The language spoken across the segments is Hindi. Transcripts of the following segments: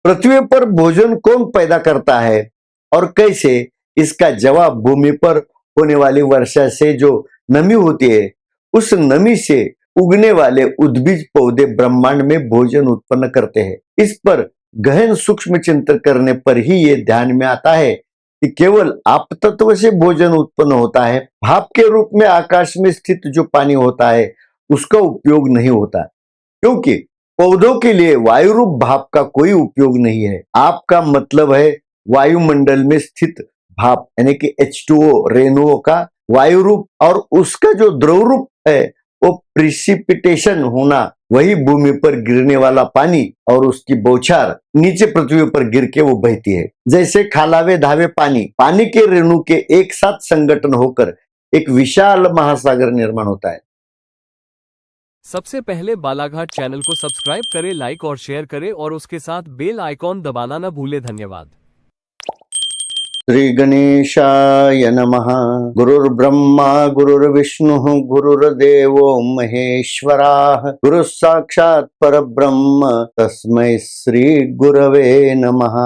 पृथ्वी पर भोजन कौन पैदा करता है और कैसे? इसका जवाब भूमि पर होने वाली वर्षा से जो नमी होती है, उस नमी से उगने वाले उद्भिज पौधे ब्रह्मांड में भोजन उत्पन्न करते हैं। इस पर गहन सूक्ष्म चिंतन करने पर ही ये ध्यान में आता है कि केवल आप तत्व से भोजन उत्पन्न होता है। भाप के रूप में आकाश में स्थित जो पानी होता है उसका उपयोग नहीं होता, क्योंकि पौधों के लिए वायु रूप भाप का कोई उपयोग नहीं है। आपका मतलब है वायुमंडल में स्थित भाप यानी कि H2O रेणुओं का वायु रूप, और उसका जो द्रव रूप है वो प्रिसिपिटेशन होना, वही भूमि पर गिरने वाला पानी और उसकी बौछार नीचे पृथ्वी पर गिर के वो बहती है। जैसे खालावे धावे पानी के रेणु के एक साथ संगठन होकर एक विशाल महासागर निर्माण होता है। सबसे पहले बालाघाट चैनल को सब्सक्राइब करें, लाइक और शेयर करें और उसके साथ बेल आइकॉन दबाना न भूलें। धन्यवाद। श्री गणेशाय नमः। गुरुर्ब्रह्मा गुरुर्विष्णुः गुरुर्देवो महेश्वराः, गुरुः साक्षात् परब्रह्म तस्मै श्री गुरवे नमः।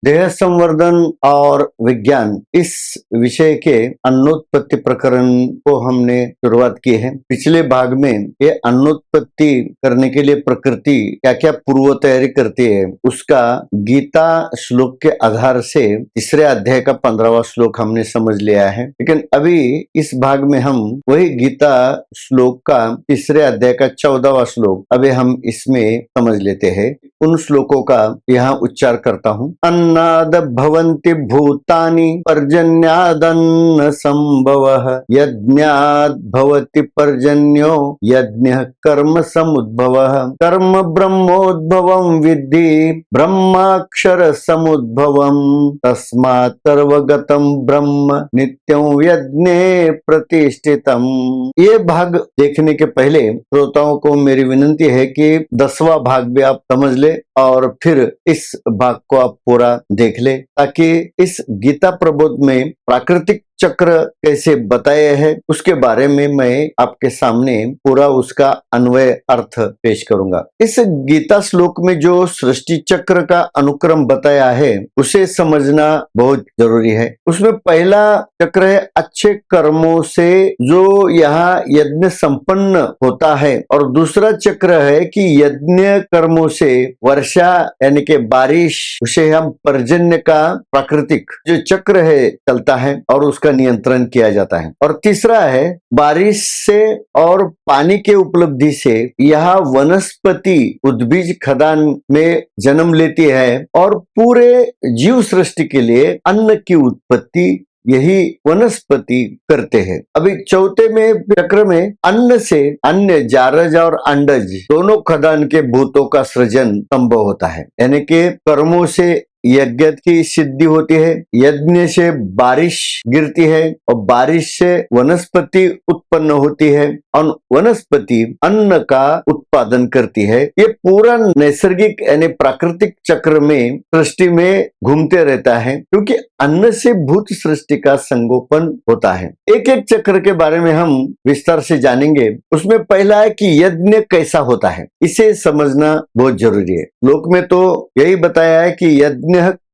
देह संवर्धन और विज्ञान, इस विषय के अन्नोत्पत्ति प्रकरण को हमने शुरुआत की है। पिछले भाग में ये अन्नोत्पत्ति करने के लिए प्रकृति क्या क्या पूर्व तैयारी करती है उसका गीता श्लोक के आधार से तीसरे अध्याय का 15वां श्लोक हमने समझ लिया है। लेकिन अभी इस भाग में हम वही गीता श्लोक का तीसरे अध्याय का 14वां श्लोक अभी हम इसमें समझ लेते हैं। उन श्लोकों का यहाँ उच्चार करता हूँ। अन्नाद भवन्ति भूतानि पर्जन्यादन्न संभवः, यज्ञात् भवति पर्जन्यो यज्ञः कर्म समुद्भवः, कर्म ब्रह्मोद्भवं विद्धि ब्रह्माक्षर समुद्भवम्, तस्मात् सर्वगतं ब्रह्म नित्यं यज्ञे प्रतिष्ठितम्। ये भाग देखने के पहले श्रोताओं को मेरी विनंती है कि 10वां भाग भी आप समझ ले और फिर इस भाग को आप पूरा देख ले, ताकि इस गीता प्रबोध में प्राकृतिक चक्र कैसे बताए हैं उसके बारे में मैं आपके सामने पूरा उसका अन्वय अर्थ पेश करूंगा। इस गीता श्लोक में जो सृष्टि चक्र का अनुक्रम बताया है उसे समझना बहुत जरूरी है। उसमें पहला चक्र है अच्छे कर्मों से जो यहाँ यज्ञ संपन्न होता है, और दूसरा चक्र है कि यज्ञ कर्मों से वर्षा यानी कि बारिश, उसे हम पर्जन्य का प्राकृतिक जो चक्र है चलता है और उसका नियंत्रण किया जाता है। और तीसरा है बारिश से और पानी के उपलब्धि से यह वनस्पति उद्भिज खदान में जन्म लेती है और पूरे जीव सृष्टि के लिए अन्न की उत्पत्ति यही वनस्पति करते हैं। अभी चौथे में चक्र में अन्न से अन्य जारज और अंडज दोनों खदान के भूतों का सृजन संभव होता है, यानी कि कर्मों से यज्ञ की सिद्धि होती है, यज्ञ से बारिश गिरती है और बारिश से वनस्पति उत्पन्न होती है और वनस्पति अन्न का उत्पादन करती है। ये पूरा नैसर्गिक यानी प्राकृतिक चक्र में सृष्टि में घूमते रहता है, क्योंकि अन्न से भूत सृष्टि का संगोपन होता है। एक एक चक्र के बारे में हम विस्तार से जानेंगे। उसमें पहला है कि यज्ञ कैसा होता है, इसे समझना बहुत जरूरी है। लोक में तो यही बताया है कि यज्ञ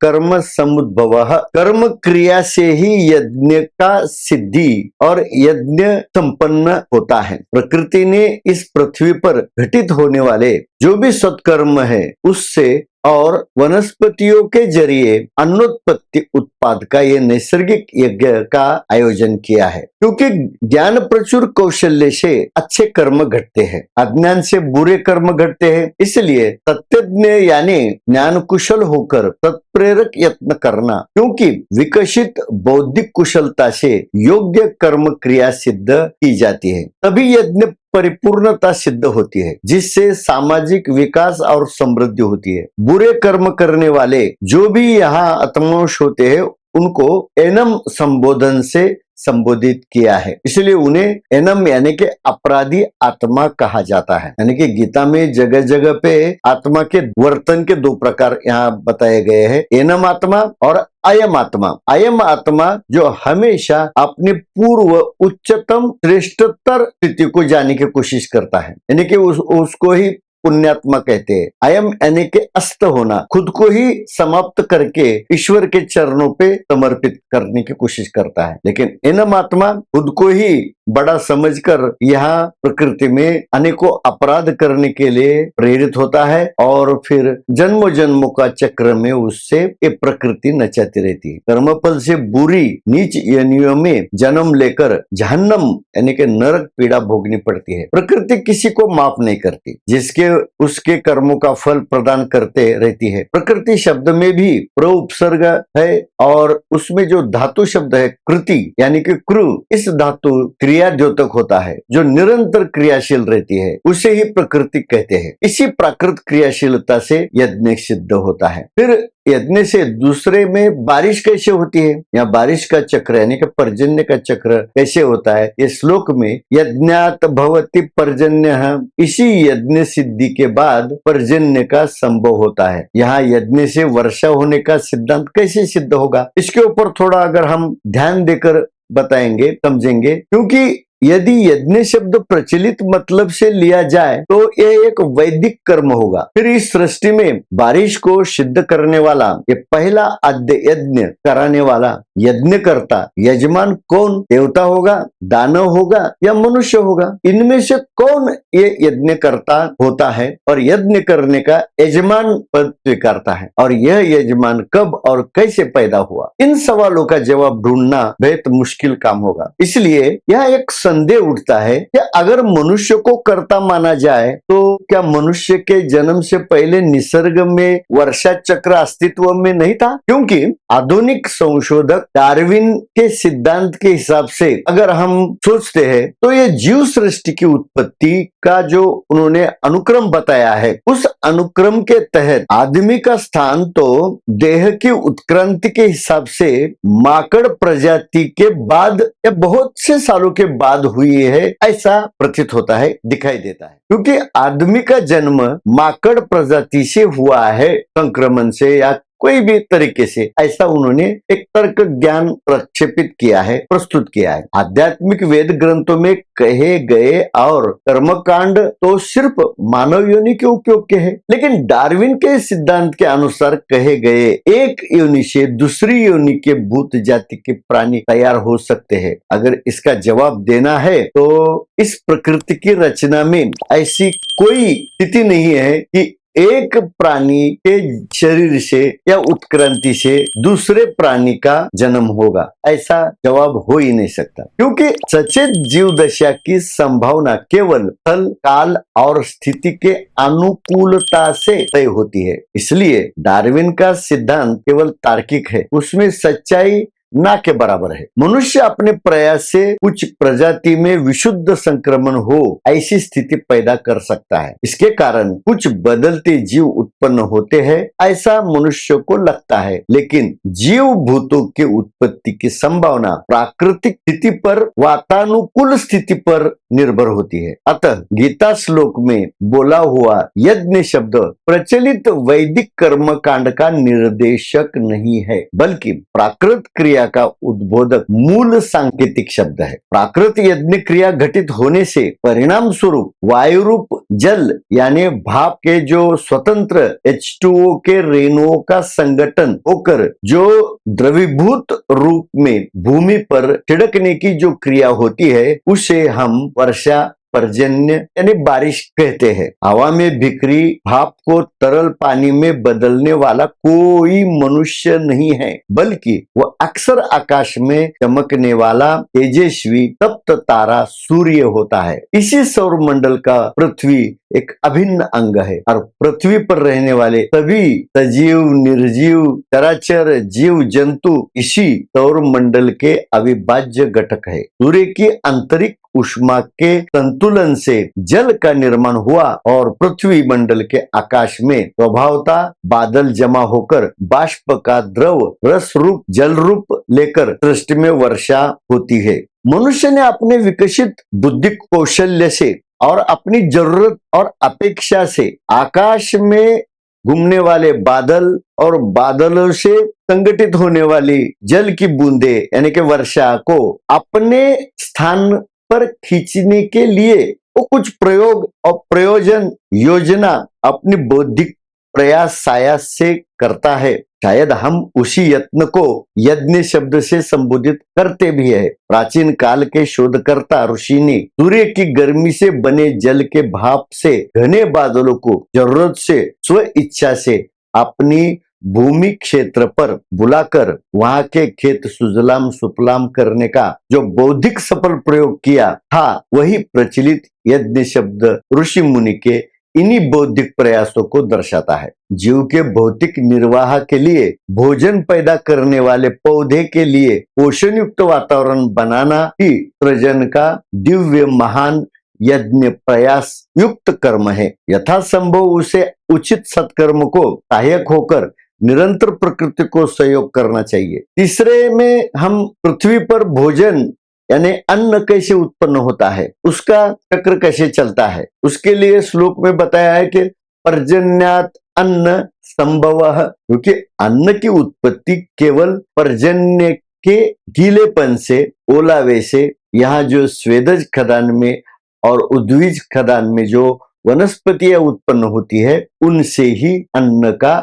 कर्म समुद्भवः, कर्म क्रिया से ही यज्ञ का सिद्धि और यज्ञ संपन्न होता है। प्रकृति ने इस पृथ्वी पर घटित होने वाले जो भी सत्कर्म है उससे और वनस्पतियों के जरिए अन्नोत्पत्ति उत्पाद का ये नैसर्गिक यज्ञ का आयोजन किया है। क्योंकि ज्ञान प्रचुर कौशल्य से अच्छे कर्म घटते हैं, अज्ञान से बुरे कर्म घटते हैं। इसलिए तत्वज्ञ यानी ज्ञान कुशल होकर तत्प्रेरक यत्न करना, क्योंकि विकसित बौद्धिक कुशलता से योग्य कर्म क्रिया सिद्ध की जाती है, तभी यज्ञ परिपूर्णता सिद्ध होती है, जिससे सामाजिक विकास और समृद्धि होती है। बुरे कर्म करने वाले जो भी यहाँ आत्मवश होते हैं उनको एनम संबोधन से संबोधित किया है, इसलिए उन्हें एनम यानी कि अपराधी आत्मा कहा जाता है। यानी कि गीता में जगह जगह पे आत्मा के वर्तन के दो प्रकार यहाँ बताए गए हैं, एनम आत्मा और अयम आत्मा। अयम आत्मा जो हमेशा अपने पूर्व उच्चतम श्रेष्ठतर स्थिति को जाने की कोशिश करता है, यानी कि उसको ही पुण्यात्मा कहते हैं। अयम यानी कि अस्त होना, खुद को ही समाप्त करके ईश्वर के चरणों पे समर्पित करने की कोशिश करता है। लेकिन एनम आत्मा खुद को ही बड़ा समझकर यहाँ प्रकृति में अनेकों अपराध करने के लिए प्रेरित होता है और फिर जन्मों जन्मों का चक्र में उससे ये प्रकृति नचाती रहती है। कर्मफल से बुरी नीच योनियों में जन्म लेकर जहन्नम यानी कि नरक पीड़ा भोगनी पड़ती है। प्रकृति किसी को माफ नहीं करती, जिसके उसके कर्मों का फल प्रदान करते रहती है। प्रकृति शब्द में भी प्र उपसर्ग है और उसमें जो धातु शब्द है कृति यानी कि कृ, इस धातु क्रिया द्योतक होता है जो निरंतर क्रियाशील रहती है, उसे ही प्रकृति कहते हैं। इसी प्राकृत क्रियाशीलता से यज्ञ सिद्ध होता है। फिर यज्ञ से दूसरे में बारिश कैसे होती है, या बारिश का चक्र यानी कि पर्जन्य का चक्र कैसे होता है, ये श्लोक में यज्ञात भवति पर्जन्य, इसी यज्ञ सिद्धि के बाद पर्जन्य का संभव होता है। यहाँ यज्ञ से वर्षा होने का सिद्धांत कैसे सिद्ध होगा, इसके ऊपर थोड़ा अगर हम ध्यान देकर बताएंगे समझेंगे, क्योंकि यदि यज्ञ शब्द प्रचलित मतलब से लिया जाए तो यह एक वैदिक कर्म होगा। फिर इस सृष्टि में बारिश को सिद्ध करने वाला, ये पहला आद्य यज्ञ कराने वाला यज्ञ करता यजमान कौन, देवता होगा, दानव होगा या मनुष्य होगा, इनमें से कौन ये यज्ञ करता होता है और यज्ञ करने का यजमान पद स्वीकारता है, और यह यजमान कब और कैसे पैदा हुआ, इन सवालों का जवाब ढूंढना बेहद मुश्किल काम होगा। इसलिए यह एक संदेह उठता है कि अगर मनुष्य को कर्ता माना जाए तो क्या मनुष्य के जन्म से पहले निसर्ग में वर्षा चक्र अस्तित्व में नहीं था? क्योंकि आधुनिक संशोधक डार्विन के सिद्धांत के हिसाब से अगर हम सोचते हैं तो ये जीव सृष्टि की उत्पत्ति का जो उन्होंने अनुक्रम बताया है, उस अनुक्रम के तहत आदमी का स्थान तो देह की उत्क्रांति के हिसाब से माकड़ प्रजाति के बाद या बहुत से सालों के बाद हुई है, ऐसा प्रतीत होता है, दिखाई देता है। क्योंकि आदमी का जन्म माकड़ प्रजाति से हुआ है, संक्रमण से या कोई भी तरीके से, ऐसा उन्होंने एक तर्क ज्ञान प्रक्षेपित किया है, प्रस्तुत किया है। आध्यात्मिक वेद ग्रंथों में कहे गए और कर्मकांड तो सिर्फ मानव योनि के उपयोग के हैं, लेकिन डार्विन के सिद्धांत के अनुसार कहे गए एक योनि से दूसरी योनि के भूत जाति के प्राणी तैयार हो सकते हैं। अगर इसका जवाब देना है तो इस प्रकृति की रचना में ऐसी कोई स्थिति नहीं है कि एक प्राणी के शरीर से या उत्क्रांति से दूसरे प्राणी का जन्म होगा, ऐसा जवाब हो ही नहीं सकता। क्योंकि सचेत जीव दशा की संभावना केवल स्थल, काल और स्थिति के अनुकूलता से तय होती है। इसलिए डार्विन का सिद्धांत केवल तार्किक है, उसमें सच्चाई ना के बराबर है। मनुष्य अपने प्रयास से कुछ प्रजाति में विशुद्ध संक्रमण हो ऐसी स्थिति पैदा कर सकता है। इसके कारण कुछ बदलते जीव उत्पन्न होते हैं, ऐसा मनुष्य को लगता है, लेकिन जीव भूतों की उत्पत्ति की संभावना प्राकृतिक स्थिति पर, वातानुकूल स्थिति पर निर्भर होती है। अतः गीता श्लोक में बोला हुआ यज्ञ शब्द प्रचलित वैदिक कर्म कांड का निर्देशक नहीं है, बल्कि प्राकृत क्रिया का उद्बोधक मूल सांकेतिक शब्द है। प्राकृत यज्ञ क्रिया घटित होने से परिणाम स्वरूप वायु रूप जल यानी भाप के जो स्वतंत्र H2O के रेणुओं का संगठन होकर जो द्रवीभूत रूप में भूमि पर छिड़कने की जो क्रिया होती है, उसे हम वर्षा पर्जन्य यानी बारिश कहते हैं। हवा में बिखरी भाप को तरल पानी में बदलने वाला कोई मनुष्य नहीं है, बल्कि वह अक्सर आकाश में चमकने वाला तेजस्वी तप्त तारा सूर्य होता है। इसी सौर मंडल का पृथ्वी एक अभिन्न अंग है और पृथ्वी पर रहने वाले सभी सजीव, निर्जीव, चराचर जीव जंतु इसी सौर मंडल के अविभाज्य घटक है। सूर्य की आंतरिक ऊष्मा के संतुलन से जल का निर्माण हुआ और पृथ्वी मंडल के आकाश में स्वभावतः बादल जमा होकर बाष्प का द्रव रस रूप जल रूप लेकर सृष्टि में वर्षा होती है। मनुष्य ने अपने विकसित बुद्धि कौशल्य से और अपनी जरूरत और अपेक्षा से आकाश में घूमने वाले बादल और बादलों से संगठित होने वाली जल की बूंदे यानी कि वर्षा को अपने स्थान पर खींचने के लिए वो कुछ प्रयोग और प्रयोजन योजना अपनी बौद्धिक प्रयास सायास से करता है। शायद हम उसी यत्न को यज्ञ शब्द से संबोधित करते भी है। प्राचीन काल के शोधकर्ता ऋषि ने सूर्य की गर्मी से बने जल के भाप से घने बादलों को जरूरत से स्व इच्छा से अपनी भूमि क्षेत्र पर बुलाकर वहां के खेत सुजलाम सुफलाम करने का जो बौद्धिक सफल प्रयोग किया था, वही प्रचलित यज्ञ शब्द ऋषि मुनि के इन्हीं बौद्धिक प्रयासों को दर्शाता है। जीव के भौतिक निर्वाह के लिए भोजन पैदा करने वाले पौधे के लिए पोषण युक्त वातावरण बनाना ही सृजन का दिव्य महान यज्ञ प्रयास युक्त कर्म है। यथासंभव उसे उचित सत्कर्म को सहायक होकर निरंतर प्रकृति को सहयोग करना चाहिए। तीसरे में हम पृथ्वी पर भोजन यानी अन्न कैसे उत्पन्न होता है, उसका चक्र कैसे चलता है, उसके लिए श्लोक में बताया है कि पर्जन्यात अन्न संभवः, क्योंकि अन्न की उत्पत्ति केवल पर्जन्य के गीलेपन से, ओलावे से, यहाँ जो स्वेदज खदान में और उद्वीज खदान में जो वनस्पतियां उत्पन्न होती है उनसे ही अन्न का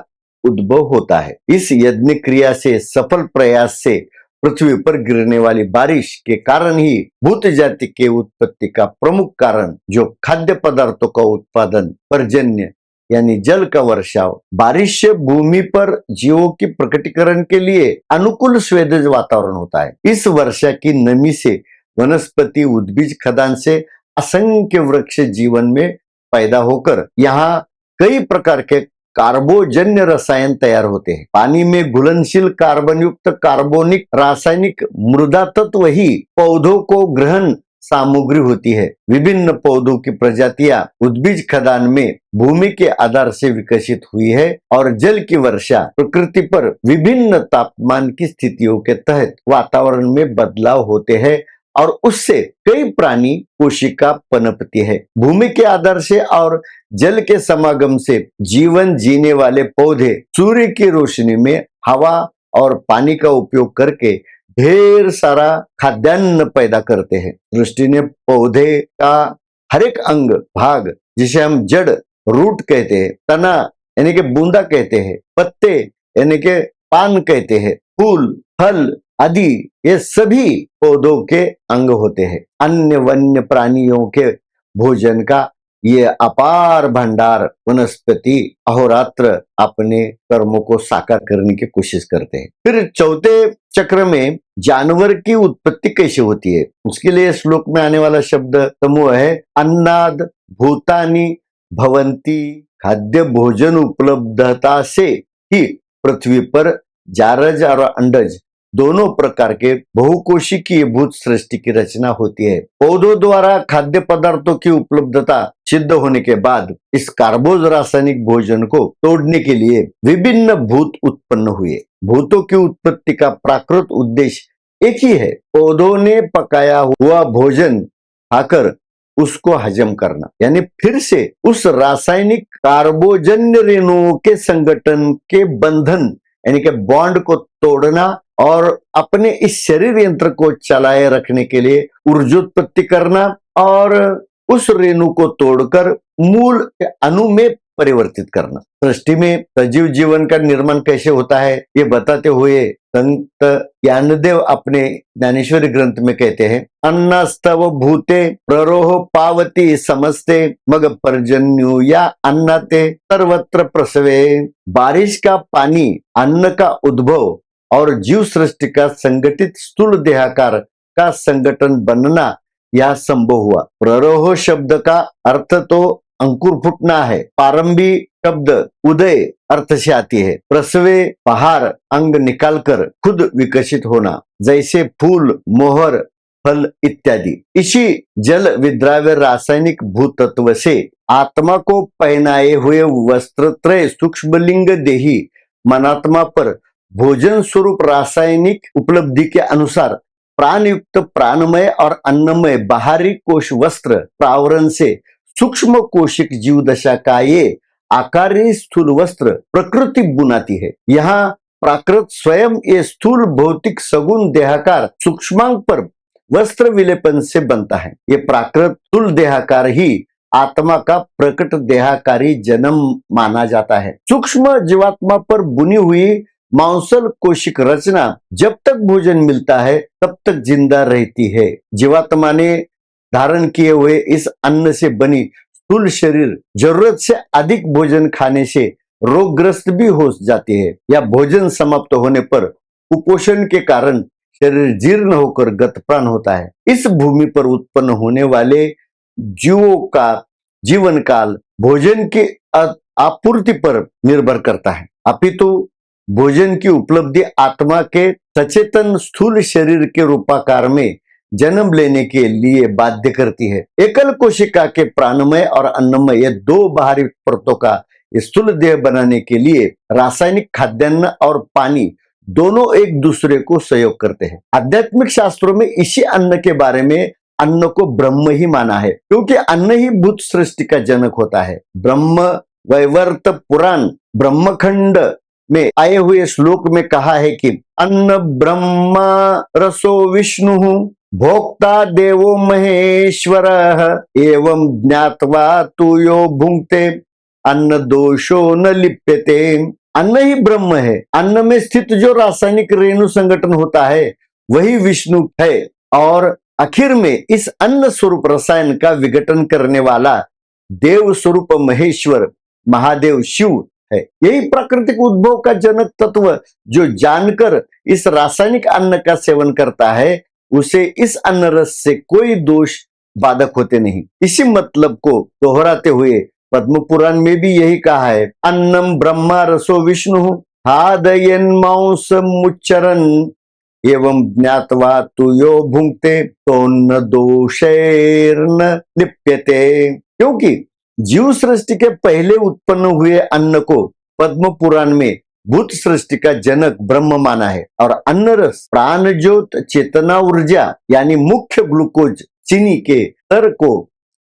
उद्भव होता है। इस यज्ञ क्रिया से सफल प्रयास से पृथ्वी पर गिरने वाली बारिश के कारण ही भूत जाति के उत्पत्ति का प्रमुख कारण जो खाद्य पदार्थों का उत्पादन पर्जन्य यानी जल का वर्षाव, बारिश से भूमि पर जीवों की प्रकटीकरण के लिए अनुकूल स्वेदज वातावरण होता है। इस वर्षा की नमी से वनस्पति उद्भिज खदान से असंख्य वृक्ष जीवन में पैदा होकर यहाँ कई प्रकार के कार्बोजन्य रसायन तैयार होते हैं। पानी में घुलनशील कार्बन युक्त कार्बोनिक रासायनिक मृदा तत्व ही पौधों को ग्रहण सामग्री होती है। विभिन्न पौधों की प्रजातियां उद्भिज खदान में भूमि के आधार से विकसित हुई है और जल की वर्षा प्रकृति पर विभिन्न तापमान की स्थितियों के तहत वातावरण में बदलाव होते हैं और उससे कई प्राणी कोशिका पनपती है। भूमि के आधार से और जल के समागम से जीवन जीने वाले पौधे सूर्य की रोशनी में हवा और पानी का उपयोग करके ढेर सारा खाद्यान्न पैदा करते हैं। सृष्टि ने पौधे का हर एक अंग भाग, जिसे हम जड़ रूट कहते हैं, तना यानी कि बूंदा कहते हैं, पत्ते यानी कि पान कहते हैं, फूल फल आदि ये सभी पौधों के अंग होते हैं। अन्य वन्य प्राणियों के भोजन का ये अपार भंडार वनस्पति अहोरात्र अपने कर्मों को साकार करने की कोशिश करते हैं। फिर चौथे चक्र में जानवर की उत्पत्ति कैसे होती है, उसके लिए श्लोक में आने वाला शब्द समूह है अन्नाद भूतानि भवंती। खाद्य भोजन उपलब्धता से ही पृथ्वी पर जारज और अंडज दोनों प्रकार के बहुकोशिकीय भूत सृष्टि की रचना होती है। पौधों द्वारा खाद्य पदार्थों की उपलब्धता सिद्ध होने के बाद इस कार्बोज रासायनिक भोजन को तोड़ने के लिए विभिन्न भूत उत्पन्न हुए। भूतों की उत्पत्ति का प्राकृत उद्देश्य एक ही है, पौधों ने पकाया हुआ भोजन खाकर उसको हजम करना, यानी फिर से उस रासायनिक कार्बोजन्य रेणुओं के संगठन के बंधन यानी कि बॉन्ड को तोड़ना और अपने इस शरीर यंत्र को चलाए रखने के लिए ऊर्जोत्पत्ति करना और उस रेणु को तोड़कर मूल अणु में परिवर्तित करना। सृष्टि में सजीव जीवन का निर्माण कैसे होता है ये बताते हुए संत ज्ञानदेव अपने ज्ञानेश्वरी ग्रंथ में कहते हैं अन्नस्तव भूते प्ररोह पावती समस्ते मग पर्जन्यु या अन्नते सर्वत्र प्रसवे। बारिश का पानी अन्न का उद्भव और जीव सृष्टि का संगठित स्थूल देहाकार का संगठन बनना यह संभव हुआ। प्ररोह शब्द का अर्थ तो अंकुर फूटना है। पारंबी शब्द उदय अर्थ से आती है। प्रसवे बाहर अंग निकालकर खुद विकसित होना, जैसे फूल मोहर फल इत्यादि। इसी जल विद्राव्य रासायनिक भूतत्व से आत्मा को पहनाए हुए वस्त्रत्रय सूक्ष्मलिंग देही मनात्मा पर भोजन स्वरूप रासायनिक उपलब्धि के अनुसार प्राणयुक्त प्राणमय और अन्नमय बाहरी कोश वस्त्र प्रावरण से सूक्ष्म कोशिक जीव दशा का ये आकारी स्थूल वस्त्र प्रकृति बुनाती है। यहाँ प्राकृत स्वयं ये स्थूल भौतिक सगुण देहाकार सूक्ष्मांग पर वस्त्र विलेपन से बनता है। ये प्राकृत स्थूल देहाकार ही आत्मा का प्रकट देहाकारी जन्म माना जाता है। सूक्ष्म जीवात्मा पर बुनी हुई मांसल कोशिक रचना जब तक भोजन मिलता है तब तक जिंदा रहती है। जीवात्मा ने धारण किए हुए इस अन्न से बनी स्थूल शरीर जरूरत से अधिक भोजन खाने से रोगग्रस्त भी हो जाती है या भोजन समाप्त होने पर कुपोषण के कारण शरीर जीर्ण होकर गतप्राण होता है। इस भूमि पर उत्पन्न होने वाले जीवों का जीवन काल भोजन की आपूर्ति पर निर्भर करता है। अपितु भोजन की उपलब्धि आत्मा के सचेतन स्थूल शरीर के रूपाकार में जन्म लेने के लिए बाध्य करती है। एकल कोशिका के प्राणमय और अन्नमय ये दो बाहरी परतों का स्थूल देह बनाने के लिए रासायनिक खाद्यान्न और पानी दोनों एक दूसरे को सहयोग करते हैं। आध्यात्मिक शास्त्रों में इसी अन्न के बारे में अन्न को ब्रह्म ही माना है, क्योंकि अन्न ही भूत सृष्टि का जनक होता है। ब्रह्म वैवर्त पुराण ब्रह्मखंड में आए हुए श्लोक में कहा है कि अन्न ब्रह्म रसो विष्णु भोक्ता देवो महेश्वर एवं ज्ञात्वा तु यो भुंक्ते अन्न दोषो न लिप्यते। अन्न ही ब्रह्म है। अन्न में स्थित जो रासायनिक रेणु संगठन होता है वही विष्णु है और आखिर में इस अन्न स्वरूप रसायन का विघटन करने वाला देव स्वरूप महेश्वर महादेव शिव है। यही प्राकृतिक उद्भव का जनक तत्व जो जानकर इस रासायनिक अन्न का सेवन करता है उसे इस अन्न रस से कोई दोष बाधक होते नहीं। इसी मतलब को दोहराते हुए पद्म पुराण में भी यही कहा है, अन्नम ब्रह्मा रसो विष्णु हादयन मांस मुच्चरन एवं ज्ञात्वा तु यो भुंक्ते तो न दोषैर्न लिप्यते। क्योंकि जीव सृष्टि के पहले उत्पन्न हुए अन्न को पद्म पुराण में भूत सृष्टि का जनक ब्रह्म माना है और अन्न रस प्राण ज्योत चेतना ऊर्जा यानी मुख्य ग्लूकोज चीनी के स्तर को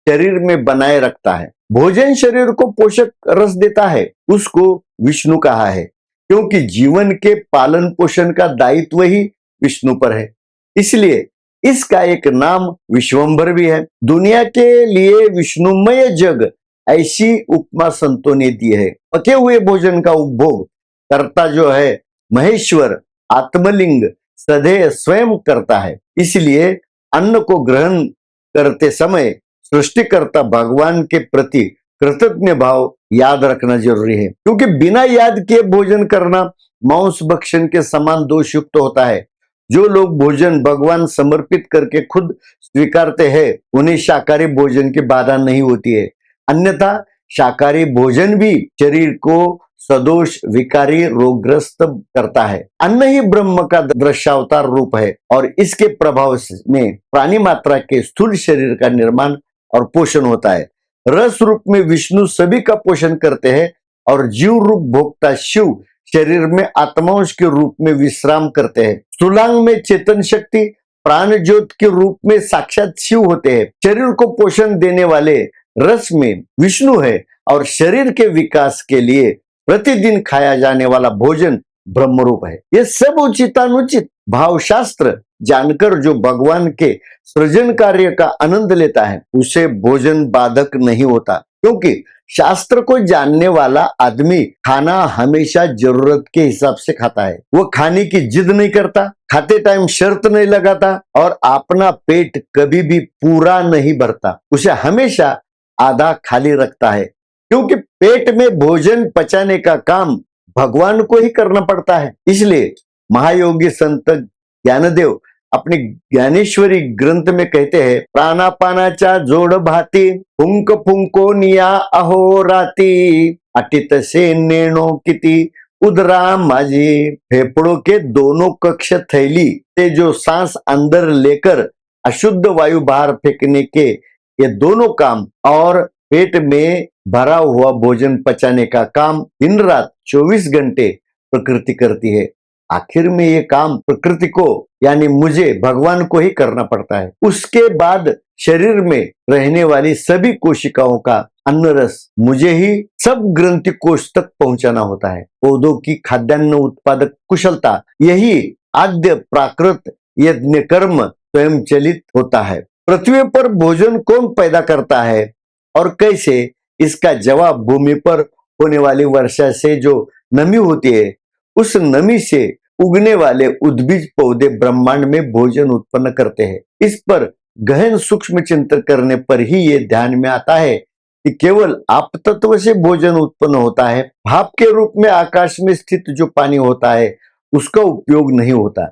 शरीर में बनाए रखता है। भोजन शरीर को पोषक रस देता है, उसको विष्णु कहा है, क्योंकि जीवन के पालन पोषण का दायित्व ही विष्णु पर है। इसलिए इसका एक नाम विश्वंभर भी है। दुनिया के लिए विष्णुमय जग ऐसी उपमा संतों ने दी है। पके हुए भोजन का उपभोग करता जो है महेश्वर आत्मलिंग सदैव स्वयं करता है। इसलिए अन्न को ग्रहण करते समय सृष्टिकर्ता भगवान के प्रति कृतज्ञ भाव याद रखना जरूरी है, क्योंकि बिना याद किए भोजन करना मांस भक्षण के समान दोषयुक्त होता है। जो लोग भोजन भगवान समर्पित करके खुद स्वीकारते हैं उन्हें शाकाहारी भोजन की बाधा नहीं होती है। अन्यथा शाकाहारी भोजन भी शरीर को सदोष विकारी रोगग्रस्त करता है। अन्न ही ब्रह्म का दृश्यावतार रूप है और इसके प्रभाव में प्राणी मात्रा के स्थूल शरीर का निर्माण और पोषण होता है। रस रूप में विष्णु सभी का पोषण करते हैं और जीव रूप भोक्ता शिव शरीर में आत्मांश के रूप में विश्राम करते हैं। स्थूलांग में चेतन शक्ति प्राण ज्योत के रूप में साक्षात शिव होते हैं। शरीर को पोषण देने वाले रस में विष्णु है और शरीर के विकास के लिए प्रतिदिन खाया जाने वाला भोजन ब्रह्म रूप है। ये सब उचितानुचित भावशास्त्र जानकर जो भगवान के सृजन कार्य का आनंद लेता है उसे भोजन बाधक नहीं होता, क्योंकि शास्त्र को जानने वाला आदमी खाना हमेशा जरूरत के हिसाब से खाता है। वो खाने की जिद नहीं करता, खाते टाइम शर्त नहीं लगाता और अपना पेट कभी भी पूरा नहीं भरता, उसे हमेशा आधा खाली रखता है, क्योंकि पेट में भोजन पचाने का काम भगवान को ही करना पड़ता है। इसलिए महायोगी संत ज्ञानदेव अपनी ज्ञानेश्वरी ग्रंथ में कहते हैं, प्राणापानाचा जोड भाती फुंक फुंको निया अहोराती अटित से नेणो किती उदरा माझी। फेफड़ों के दोनों कक्ष थैली से जो सांस अंदर लेकर अशुद्ध वायु बाहर फेंकने के ये दोनों काम और पेट में भरा हुआ भोजन पचाने का काम दिन रात 24 घंटे प्रकृति करती है। आखिर में ये काम प्रकृति को यानी मुझे भगवान को ही करना पड़ता है। उसके बाद शरीर में रहने वाली सभी कोशिकाओं का अन्न रस मुझे ही सब ग्रंथि कोश तक पहुंचाना होता है। पौधों की खाद्यान्न उत्पादक कुशलता यही आद्य प्राकृत यज्ञ कर्म स्वयं चलित होता है। पृथ्वी पर भोजन कौन पैदा करता है और कैसे, इसका जवाब भूमि पर होने वाली वर्षा से जो नमी होती है उस नमी से उगने वाले उद्भिज पौधे ब्रह्मांड में भोजन उत्पन्न करते हैं। इस पर गहन सूक्ष्म चिंतन करने पर ही ये ध्यान में आता है कि केवल आप तत्व से भोजन उत्पन्न होता है। भाप के रूप में आकाश में स्थित जो पानी होता है उसका उपयोग नहीं होता,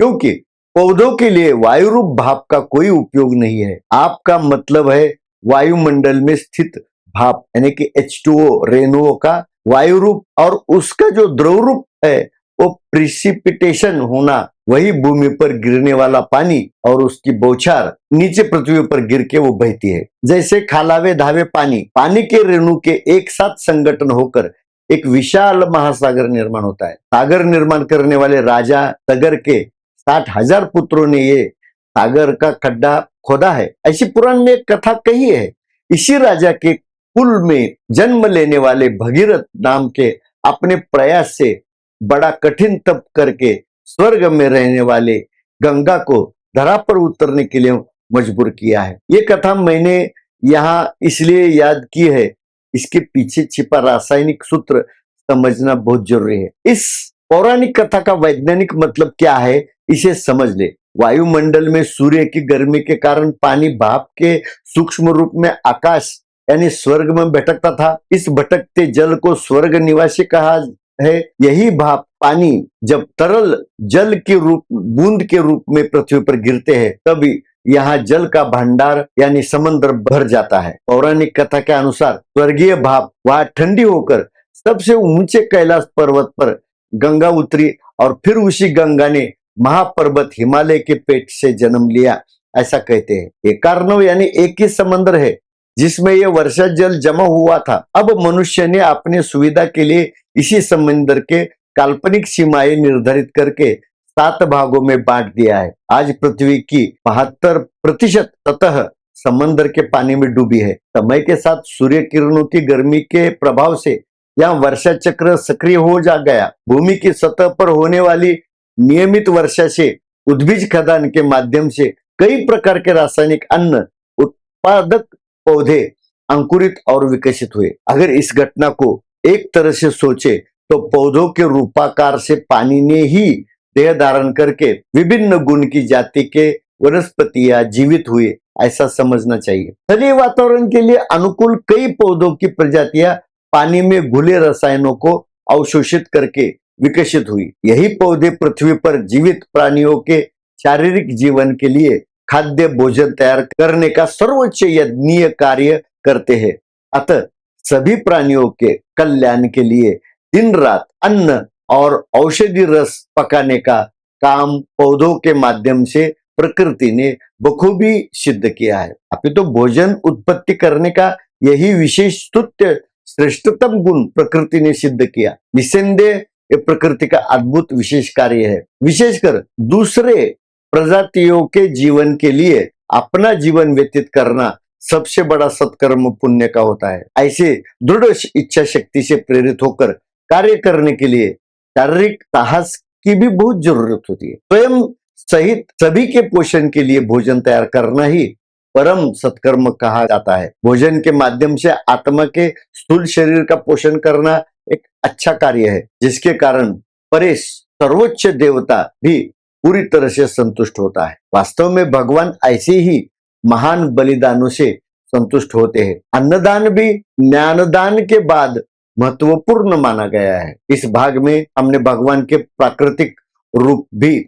क्योंकि पौधों के लिए वायु रूप भाप का कोई उपयोग नहीं है। आपका मतलब है वायुमंडल में स्थित भाप यानी कि H2O रेणुओं का वायु रूप, और उसका जो द्रव रूप है वो प्रिसिपिटेशन होना, वही भूमि पर गिरने वाला पानी और उसकी बौछार नीचे पृथ्वी पर गिर के वो बहती है। जैसे खालावे धावे पानी के रेणु के एक साथ संगठन होकर एक विशाल महासागर निर्माण होता है। सागर निर्माण करने वाले राजा तगर के 60,000 पुत्रों ने ये सागर का खड्डा खोदा है, ऐसी पुराण में एक कथा कही है। इसी राजा के कुल में जन्म लेने वाले भगीरथ नाम के अपने प्रयास से बड़ा कठिन तप करके स्वर्ग में रहने वाले गंगा को धरा पर उतरने के लिए मजबूर किया है। ये कथा मैंने यहाँ इसलिए याद की है, इसके पीछे छिपा रासायनिक सूत्र समझना बहुत जरूरी है। इस पौराणिक कथा का वैज्ञानिक मतलब क्या है इसे समझ ले। वायुमंडल में सूर्य की गर्मी के कारण पानी भाप के सूक्ष्म रूप में आकाश यानी स्वर्ग में भटकता था। इस भटकते जल को स्वर्ग निवासी कहा है। यही भाप पानी जब तरल जल के रूप बूंद के रूप में पृथ्वी पर गिरते हैं तब यहाँ जल का भंडार यानी समंदर भर जाता है। पौराणिक कथा के अनुसार स्वर्गीय भाप वहां ठंडी होकर सबसे ऊंचे कैलाश पर्वत पर गंगा उतरी और फिर उसी गंगा ने महापर्वत हिमालय के पेट से जन्म लिया, ऐसा कहते हैं। एक कार्नव यानी एक ही समंदर है जिसमें यह वर्षा जल जमा हुआ था। अब मनुष्य ने अपने सुविधा के लिए इसी समंदर के काल्पनिक सीमाएं निर्धारित करके 7 भागों में बांट दिया है। आज पृथ्वी की 72% सतह समंदर के पानी में डूबी है। समय के साथ सूर्य किरणों की गर्मी के प्रभाव से यहाँ वर्षा चक्र सक्रिय हो जा गया। भूमि की सतह पर होने वाली नियमित वर्षा से उद्भिज खदान के माध्यम से कई प्रकार के रासायनिक अन्न उत्पादक पौधे अंकुरित और विकसित हुए। अगर इस घटना को एक तरह से सोचे तो पौधों के रूपाकार से पानी ने ही देह धारण करके विभिन्न गुण की जाति के वनस्पतियां जीवित हुए, ऐसा समझना चाहिए। स्थलीय वातावरण के लिए अनुकूल कई पौधों की प्रजातियां पानी में घुले रसायनों को अवशोषित करके विकसित हुई। यही पौधे पृथ्वी पर जीवित प्राणियों के शारीरिक जीवन के लिए खाद्य भोजन तैयार करने का सर्वोच्च यज्ञीय कार्य करते हैं। अतः सभी प्राणियों के कल्याण के लिए दिन रात अन्न और औषधि रस पकाने का काम पौधों के माध्यम से प्रकृति ने बखूबी सिद्ध किया है। अभी तो भोजन उत्पत्ति करने का यही विशेष स्तुत्य श्रेष्ठतम गुण प्रकृति ने सिद्ध किया। निस्संदेह ये प्रकृति का अद्भुत विशेष कार्य है। विशेषकर दूसरे प्रजातियों के जीवन के लिए अपना जीवन व्यतीत करना सबसे बड़ा सत्कर्म पुण्य का होता है। ऐसे दृढ़ इच्छा शक्ति से प्रेरित होकर कार्य करने के लिए शारीरिक साहस की भी बहुत जरूरत होती है। स्वयं सहित सभी के पोषण के लिए भोजन तैयार करना ही परम सत्कर्म कहा जाता है। भोजन के माध्यम से आत्मा के स्थूल शरीर का पोषण करना एक अच्छा कार्य है, जिसके कारण परेश सर्वोच्च देवता भी पूरी तरह से संतुष्ट होता है। वास्तव में भगवान ऐसे ही महान बलिदानों से संतुष्ट होते हैं। अन्नदान भी ज्ञानदान के बाद महत्वपूर्ण माना गया है। इस भाग में हमने भगवान के प्राकृतिक रूप भी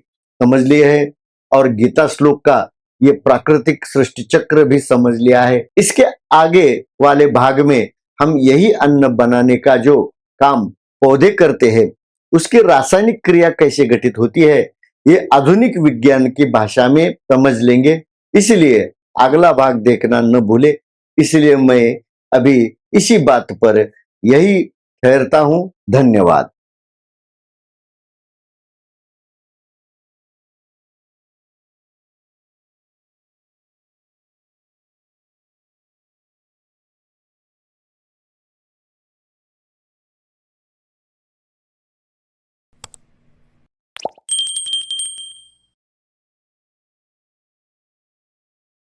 समझ लिए हैं और गीता श्लोक का ये प्राकृतिक सृष्टि चक्र भी समझ लिया है। इसके आगे वाले भाग में हम यही अन्न बनाने का जो काम पौधे करते हैं उसकी रासायनिक क्रिया कैसे घटित होती है ये आधुनिक विज्ञान की भाषा में समझ लेंगे। इसलिए अगला भाग देखना न भूले। इसलिए मैं अभी इसी बात पर यही ठहरता हूं। धन्यवाद।